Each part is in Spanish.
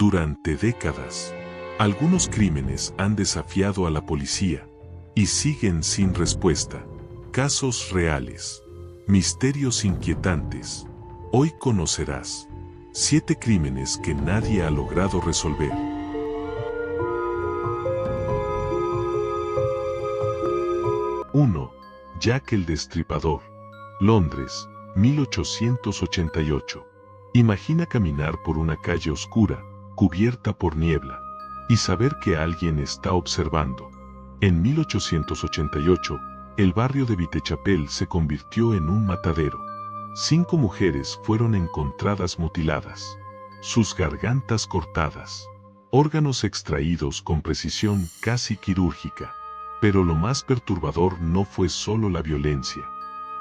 Durante décadas, algunos crímenes han desafiado a la policía y siguen sin respuesta. Casos reales, misterios inquietantes. Hoy conocerás 7 crímenes que nadie ha logrado resolver. 1. Jack el Destripador. Londres, 1888. Imagina caminar por una calle oscura, cubierta por niebla, y saber que alguien está observando. En 1888, el barrio de Whitechapel se convirtió en un matadero. 5 mujeres fueron encontradas mutiladas, sus gargantas cortadas, órganos extraídos con precisión casi quirúrgica. Pero lo más perturbador no fue solo la violencia.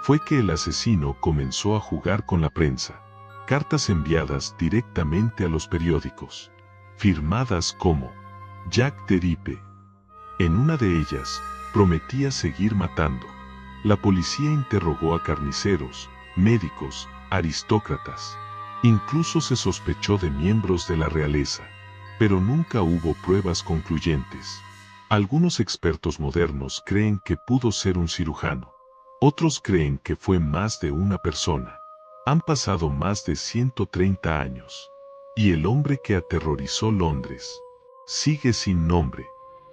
Fue que el asesino comenzó a jugar con la prensa. Cartas enviadas directamente a los periódicos, firmadas como Jack the Ripper. En una de ellas, prometía seguir matando. La policía interrogó a carniceros, médicos, aristócratas. Incluso se sospechó de miembros de la realeza, pero nunca hubo pruebas concluyentes. Algunos expertos modernos creen que pudo ser un cirujano. Otros creen que fue más de una persona. Han pasado más de 130 años. Y el hombre que aterrorizó Londres sigue sin nombre.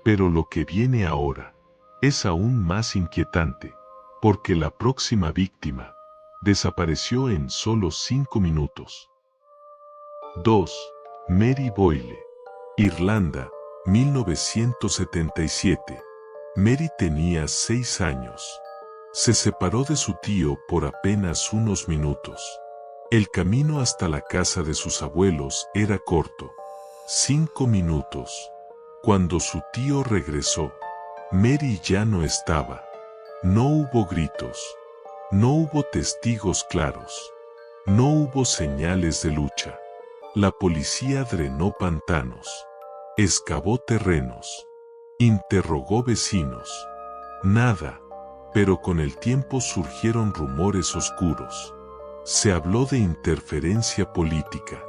Pero lo que viene ahora es aún más inquietante, porque la próxima víctima desapareció en solo 5 minutos. 2. Mary Boyle. Irlanda, 1977. Mary tenía 6 años. Se separó de su tío por apenas unos minutos. El camino hasta la casa de sus abuelos era corto. 5 minutos. Cuando su tío regresó, Mary ya no estaba. No hubo gritos. No hubo testigos claros. No hubo señales de lucha. La policía drenó pantanos. Excavó terrenos. Interrogó vecinos. Nada. Pero con el tiempo surgieron rumores oscuros. Se habló de interferencia política,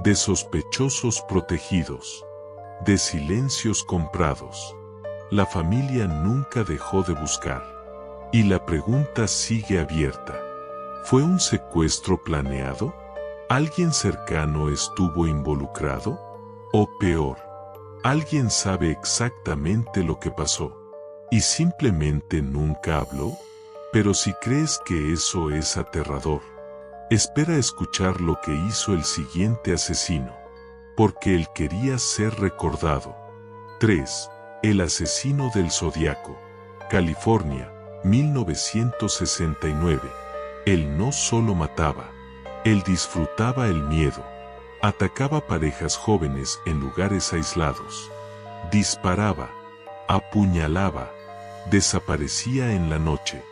de sospechosos protegidos, de silencios comprados. La familia nunca dejó de buscar. Y la pregunta sigue abierta. ¿Fue un secuestro planeado? ¿Alguien cercano estuvo involucrado? O peor, ¿alguien sabe exactamente lo que pasó y simplemente nunca habló? Pero si crees que eso es aterrador, espera escuchar lo que hizo el siguiente asesino, porque él quería ser recordado. 3. El asesino del Zodiaco. California, 1969. Él no solo mataba, él disfrutaba el miedo. Atacaba parejas jóvenes en lugares aislados. Disparaba, apuñalaba, desaparecía en la noche,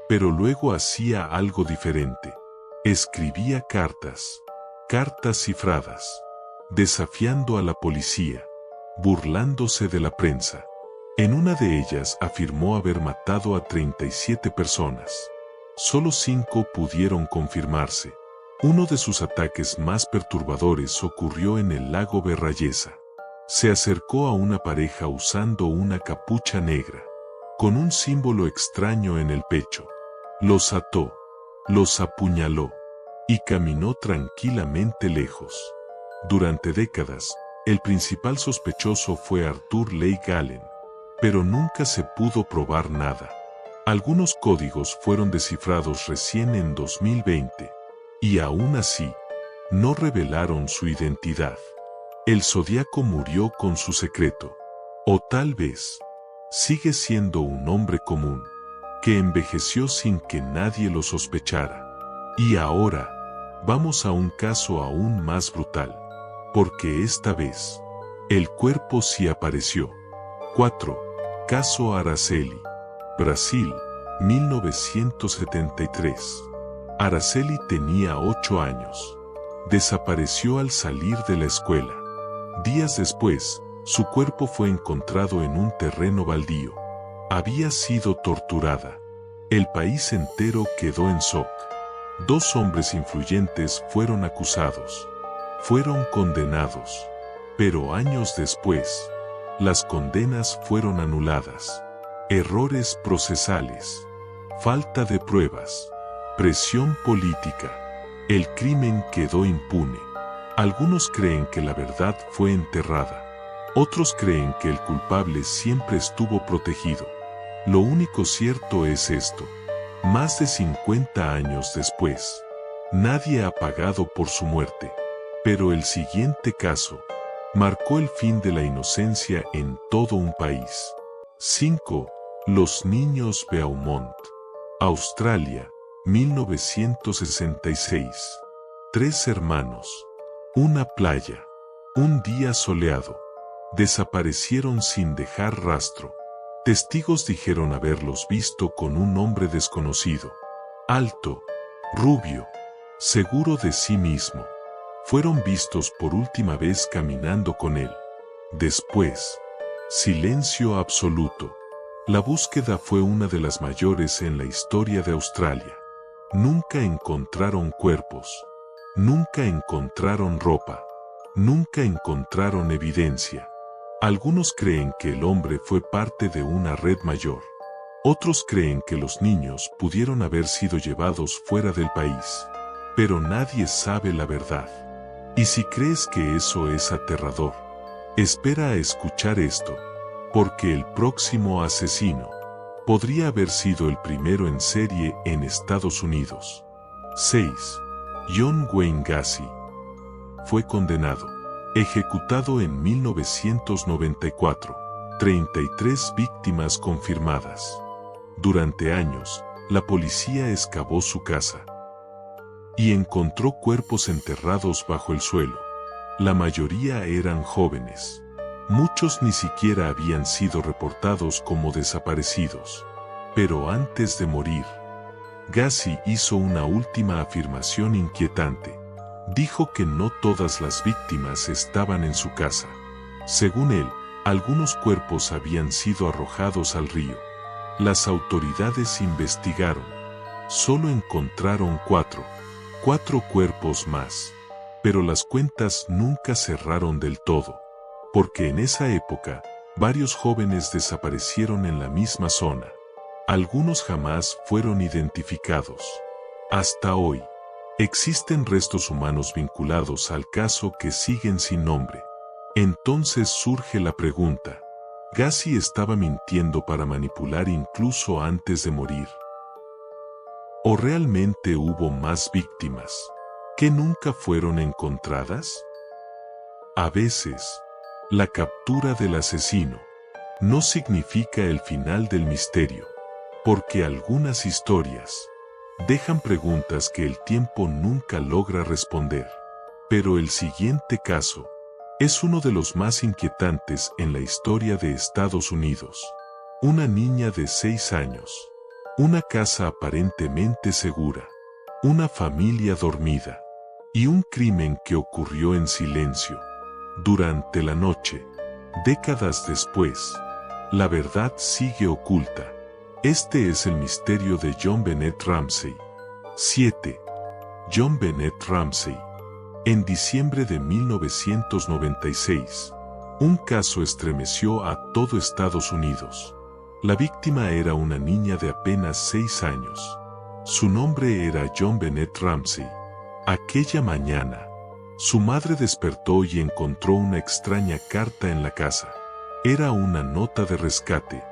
pero luego hacía algo diferente. Escribía cartas, cartas cifradas, desafiando a la policía, burlándose de la prensa. En una de ellas afirmó haber matado a 37 personas. Solo 5 pudieron confirmarse. Uno de sus ataques más perturbadores ocurrió en el lago Berryessa. Se acercó a una pareja usando una capucha negra, con un símbolo extraño en el pecho. Los ató, los apuñaló, y caminó tranquilamente lejos. Durante décadas, el principal sospechoso fue Arthur Lake Allen, pero nunca se pudo probar nada. Algunos códigos fueron descifrados recién en 2020. Y aún así, no revelaron su identidad. El Zodiaco murió con su secreto. O tal vez, sigue siendo un hombre común, que envejeció sin que nadie lo sospechara. Y ahora, vamos a un caso aún más brutal, porque esta vez, el cuerpo sí apareció. 4. Caso Araceli. Brasil, 1973. Araceli tenía 8 años. Desapareció al salir de la escuela. Días después, su cuerpo fue encontrado en un terreno baldío. Había sido torturada. El país entero quedó en shock. 2 hombres influyentes fueron acusados. Fueron condenados. Pero años después, las condenas fueron anuladas. Errores procesales, falta de pruebas, presión política. El crimen quedó impune. Algunos creen que la verdad fue enterrada. Otros creen que el culpable siempre estuvo protegido. Lo único cierto es esto. Más de 50 años después, nadie ha pagado por su muerte. Pero el siguiente caso marcó el fin de la inocencia en todo un país. 5. Los niños Beaumont. Australia, 1966. 3 hermanos. Una playa. Un día soleado. Desaparecieron sin dejar rastro. Testigos dijeron haberlos visto con un hombre desconocido. Alto, rubio, seguro de sí mismo. Fueron vistos por última vez caminando con él. Después, silencio absoluto. La búsqueda fue una de las mayores en la historia de Australia. Nunca encontraron cuerpos. Nunca encontraron ropa. Nunca encontraron evidencia. Algunos creen que el hombre fue parte de una red mayor. Otros creen que los niños pudieron haber sido llevados fuera del país. Pero nadie sabe la verdad. Y si crees que eso es aterrador, espera a escuchar esto, porque el próximo asesino podría haber sido el primero en serie en Estados Unidos. 6. John Wayne Gacy. Fue condenado, ejecutado en 1994. 33 víctimas confirmadas. Durante años, la policía excavó su casa y encontró cuerpos enterrados bajo el suelo. La mayoría eran jóvenes. Muchos ni siquiera habían sido reportados como desaparecidos. Pero antes de morir, Gacy hizo una última afirmación inquietante. Dijo que no todas las víctimas estaban en su casa. Según él, algunos cuerpos habían sido arrojados al río. Las autoridades investigaron. Solo encontraron 4 cuerpos más. Pero las cuentas nunca cerraron del todo. Porque en esa época, varios jóvenes desaparecieron en la misma zona. Algunos jamás fueron identificados. Hasta hoy, existen restos humanos vinculados al caso que siguen sin nombre. Entonces surge la pregunta: ¿Gacy estaba mintiendo para manipular incluso antes de morir? ¿O realmente hubo más víctimas que nunca fueron encontradas? A veces, la captura del asesino no significa el final del misterio, porque algunas historias dejan preguntas que el tiempo nunca logra responder. Pero el siguiente caso es uno de los más inquietantes en la historia de Estados Unidos. Una niña de 6 años. Una casa aparentemente segura. Una familia dormida. Y un crimen que ocurrió en silencio. Durante la noche. Décadas después, la verdad sigue oculta. Este es el misterio de John Bennett Ramsey. 7. John Bennett Ramsey. En diciembre de 1996, un caso estremeció a todo Estados Unidos. La víctima era una niña de apenas 6 años. Su nombre era John Bennett Ramsey. Aquella mañana, su madre despertó y encontró una extraña carta en la casa. Era una nota de rescate.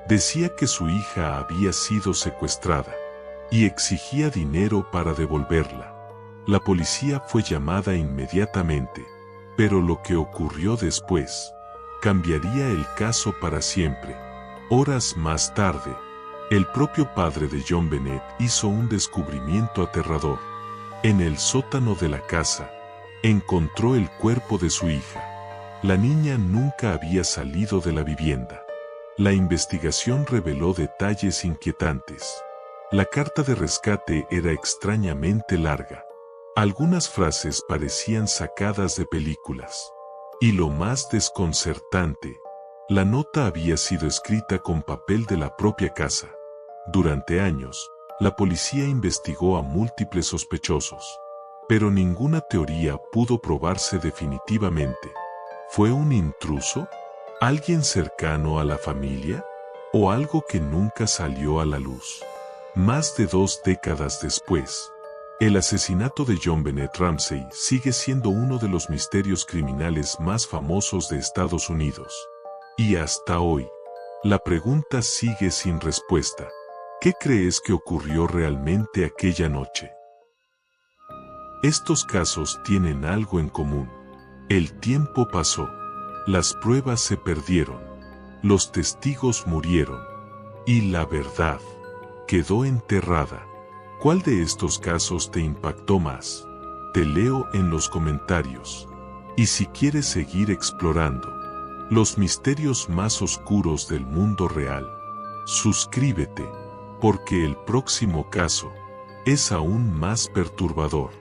Decía que su hija había sido secuestrada y exigía dinero para devolverla. La policía fue llamada inmediatamente, pero lo que ocurrió después cambiaría el caso para siempre. Horas más tarde, el propio padre de John Bennett hizo un descubrimiento aterrador. En el sótano de la casa, encontró el cuerpo de su hija. La niña nunca había salido de la vivienda. La investigación reveló detalles inquietantes. La carta de rescate era extrañamente larga. Algunas frases parecían sacadas de películas. Y lo más desconcertante, la nota había sido escrita con papel de la propia casa. Durante años, la policía investigó a múltiples sospechosos, pero ninguna teoría pudo probarse definitivamente. ¿Fue un intruso? ¿Alguien cercano a la familia? ¿O algo que nunca salió a la luz? Más de 2 décadas después, el asesinato de John Bennett Ramsey sigue siendo uno de los misterios criminales más famosos de Estados Unidos. Y hasta hoy, la pregunta sigue sin respuesta. ¿Qué crees que ocurrió realmente aquella noche? Estos casos tienen algo en común. El tiempo pasó, las pruebas se perdieron, los testigos murieron, y la verdad quedó enterrada. ¿Cuál de estos casos te impactó más? Te leo en los comentarios. Y si quieres seguir explorando los misterios más oscuros del mundo real, suscríbete, porque el próximo caso es aún más perturbador.